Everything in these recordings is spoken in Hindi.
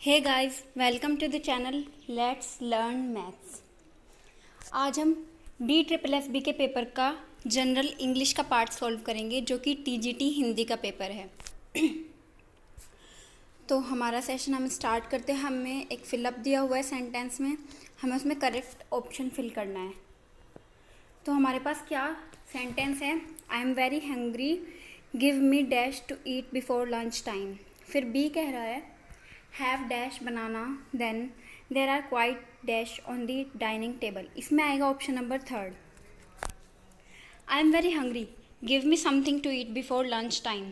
Hey guys, welcome to the channel let's learn maths. आज हम DSSB के पेपर का जनरल इंग्लिश का पार्ट सॉल्व करेंगे जो कि TGT हिंदी का पेपर है। तो हमारा सेशन हम स्टार्ट करते हैं। हमें एक फिलअप दिया हुआ है सेंटेंस में, हमें उसमें करेक्ट ऑप्शन फिल करना है। तो हमारे पास क्या सेंटेंस है? I am very hungry, give me dash to eat before lunch time. फिर बी कह रहा है have dash banana, then there are quite dash on the dining table. इसमें आएगा option number third. I am very hungry, give me something to eat before lunch time,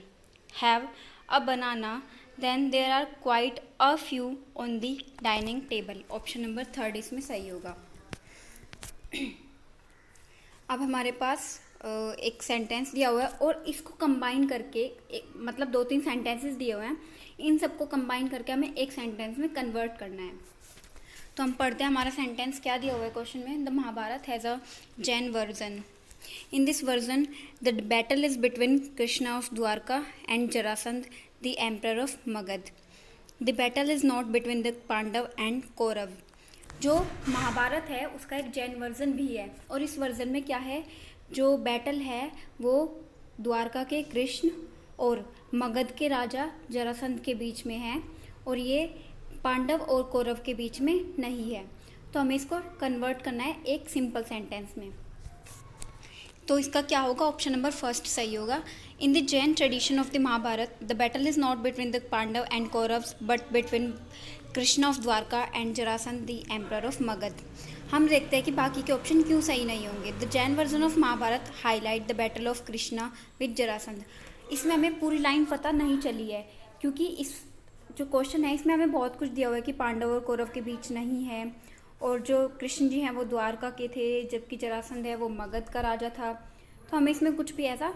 have a banana, then there are quite a few on the dining table. Option number third इसमें सही होगा। अब हमारे पास एक सेंटेंस दिया हुआ है और इसको कंबाइन करके मतलब दो तीन सेंटेंसेस दिए हुए हैं, इन सबको कंबाइन करके हमें एक सेंटेंस में कन्वर्ट करना है। तो हम पढ़ते हैं हमारा सेंटेंस क्या दिया हुआ है क्वेश्चन में। The Mahabharata has a Jain version. In this version the battle is between Krishna of Dwarka and Jarasandh the emperor of Magadha. The battle is not between the Pandava and Kaurava. जो महाभारत है उसका एक जैन वर्जन भी है और इस वर्जन में क्या है, जो बैटल है वो द्वारका के कृष्ण और मगध के राजा जरासंध के बीच में है और ये पांडव और कौरव के बीच में नहीं है। तो हमें इसको कन्वर्ट करना है एक सिंपल सेंटेंस में। तो इसका क्या होगा? ऑप्शन नंबर फर्स्ट सही होगा। In the Jain tradition of the Mahabharata the battle is not between the Pandava and Kauravs but between Krishna of Dwarka and Jarasandh the emperor of Magadh. हम देखते हैं कि बाकी के ऑप्शन क्यों सही नहीं होंगे। The Jain version of Mahabharata highlight the battle of Krishna with Jarasandha. इसमें हमें पूरी लाइन पता नहीं चली है क्योंकि इस जो क्वेश्चन है इसमें हमें बहुत कुछ दिया हुआ है कि पांडव और कौरव के बीच नहीं है और जो कृष्ण जी हैं वो द्वारका के थे जबकि जरासंध है वो मगध का राजा था। तो हमें इसमें कुछ भी ऐसा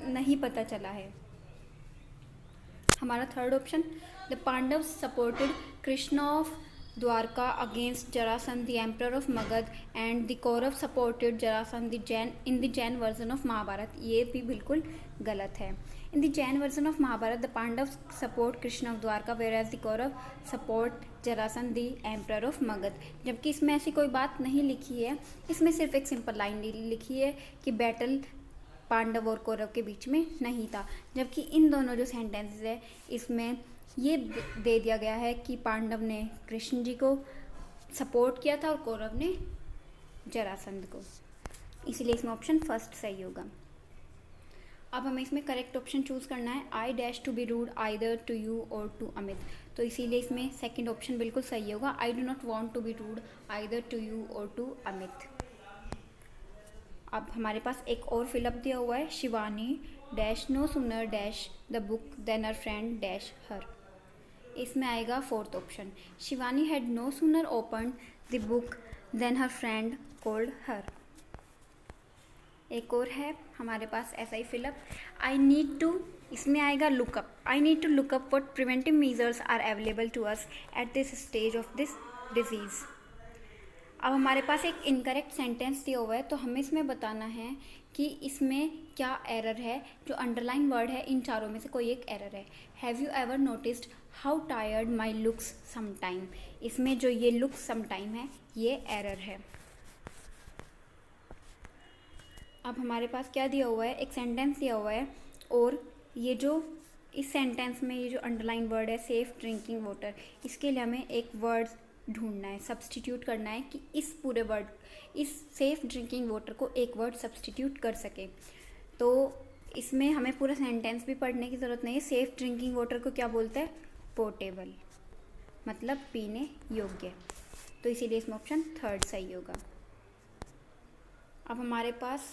नहीं पता चला है। हमारा third option, the Pandava supported Krishna of Dwarka against Jarasandha the emperor of Magadha and the Kaurava supported Jarasandha in the Jain version of Mahabharata. ये भी बिल्कुल गलत है। In the Jain version of Mahabharata the Pandava support Krishna of Dwarka where the Kaurava support Jarasandha the emperor of Magadha. जबकि इसमें ऐसी कोई बात नहीं लिखी है, इसमें सिर्फ एक सिंपल लाइन लिखी है कि बैटल पांडव और कौरव के बीच में नहीं था। जबकि इन दोनों जो सेंटेंसेस है इसमें ये दे दिया गया है कि पांडव ने कृष्ण जी को सपोर्ट किया था और कौरव ने जरासंध को, इसीलिए इसमें ऑप्शन फर्स्ट सही होगा। अब हमें इसमें करेक्ट ऑप्शन चूज करना है। I dash to be rude either to you or to Amit. तो इसीलिए इसमें सेकंड ऑप्शन बिल्कुल सही होगा। I do not want to be rude either to you or to Amit. अब हमारे पास एक और फिलअप दिया हुआ है। Shivani dash no sooner dash the book than her friend dash her. इसमें आएगा fourth option. Shivani had no sooner open the book than her friend called her. एक और है हमारे पास ऐसा ही फिलअप। आई नीड टू, इसमें आएगा look up. I need to look up what preventive measures are available to us at this stage of this disease. अब हमारे पास एक इनकरेक्ट सेंटेंस दिया हुआ है तो हमें इसमें बताना है कि इसमें क्या एरर है। जो अंडरलाइन वर्ड है इन चारों में से कोई एक एरर है। Have you ever noticed how tired my looks sometime. इसमें जो ये लुक्स समटाइम है ये एरर है। अब हमारे पास क्या दिया हुआ है, एक सेंटेंस दिया हुआ है और ये जो इस सेंटेंस में ये जो अंडरलाइन वर्ड है सेफ ड्रिंकिंग वाटर, इसके लिए हमें एक वर्ड ढूंढना है, सब्सटीट्यूट करना है कि इस पूरे वर्ड, इस सेफ ड्रिंकिंग वाटर को एक वर्ड सब्सटीट्यूट कर सके। तो इसमें हमें पूरा सेंटेंस भी पढ़ने की ज़रूरत नहीं है। सेफ ड्रिंकिंग वाटर को क्या बोलते हैं? पोर्टेबल, मतलब पीने योग्य। तो इसीलिए इसमें ऑप्शन थर्ड सही होगा। अब हमारे पास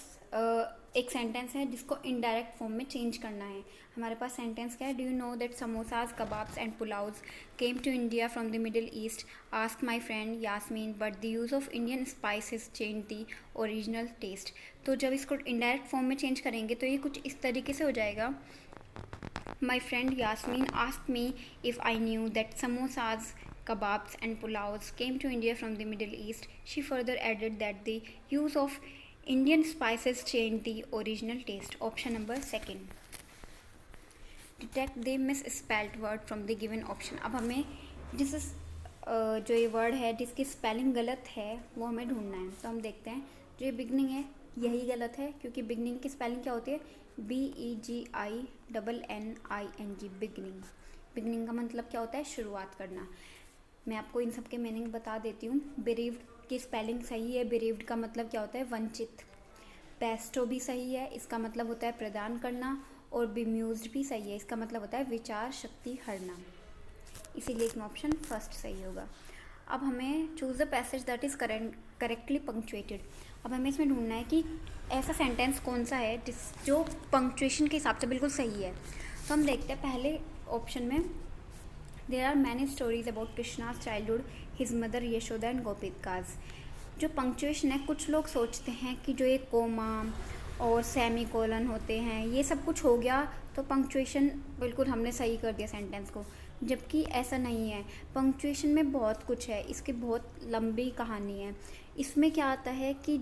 एक सेंटेंस है जिसको इनडायरेक्ट फॉर्म में चेंज करना है। हमारे पास सेंटेंस क्या है? Do you know that samosas kebabs and pulaos came to India from the Middle East, ask my friend Yasmin, but the use of Indian spices change the original taste. तो जब इसको इनडायरेक्ट फॉर्म में चेंज करेंगे तो ये कुछ इस तरीके से हो जाएगा। My friend Yasmin ask me if I knew that samosas kebabs and pulaus came to India from the Middle East. She further added that the use of Indian spices changed the original taste. Option number second. Detect the misspelled word from the given option. अब हमें जिस जो ये वर्ड है जिसकी स्पेलिंग गलत है वो हमें ढूंढना है। तो हम देखते हैं, जो ये बिगनिंग है यही गलत है, क्योंकि बिगनिंग की स्पेलिंग क्या होती है? BEGINNING, beginning. बिगनिंग का मतलब क्या होता है? शुरुआत करना। मैं आपको इन सब के मीनिंग बता देती हूँ। बिरीव्ड की स्पेलिंग सही है, बिरीव्ड का मतलब क्या होता है? वंचित। बेस्टो भी सही है, इसका मतलब होता है प्रदान करना। और बेम्यूज्ड भी सही है, इसका मतलब होता है विचार शक्ति हरना। इसीलिए इसमें ऑप्शन फर्स्ट सही होगा। अब हमें choose the passage that is correctly punctuated. अब हमें इसमें ढूंढना है कि ऐसा सेंटेंस कौन सा है जो पंक्चुएशन के हिसाब से बिल्कुल सही है। तो हम देखते हैं पहले ऑप्शन में, there are many stories about Krishna's childhood, his mother Yashoda and gopikas. जो पंक्चुएशन है, कुछ लोग सोचते हैं कि जो ये कोमा और सेमी कोलन होते हैं ये सब कुछ हो गया तो पंक्चुएशन बिल्कुल हमने सही कर दिया सेंटेंस को, जबकि ऐसा नहीं है। पंक्चुएशन में बहुत कुछ है, इसकी बहुत लंबी कहानी है। इसमें क्या आता है कि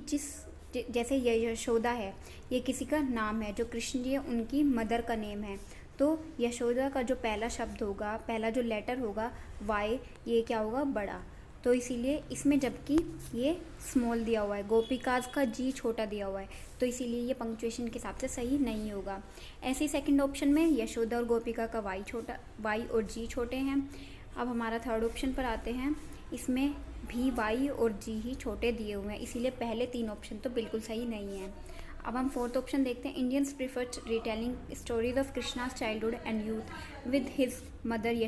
जैसे यशोदा है, ये किसी का नाम है, जो कृष्ण जी है उनकी मदर का नेम है। तो यशोदा का जो पहला शब्द होगा, पहला जो लेटर होगा वाई, ये क्या होगा? बड़ा। तो इसीलिए इसमें, जबकि ये स्मॉल दिया हुआ है, गोपिकाज का जी छोटा दिया हुआ है, तो इसीलिए ये पंक्चुएशन के हिसाब से सही नहीं होगा। ऐसे ही सेकंड ऑप्शन में यशोदा और गोपिका का वाई और जी छोटे हैं। अब हमारा थर्ड ऑप्शन पर आते हैं, इसमें भी वाई और जी ही छोटे दिए हुए हैं, इसीलिए पहले तीन ऑप्शन तो बिल्कुल सही नहीं है। अब हम फोर्थ ऑप्शन देखते हैं, Indians prefer retelling stories of Krishna's childhood and youth with his mother Yashoda.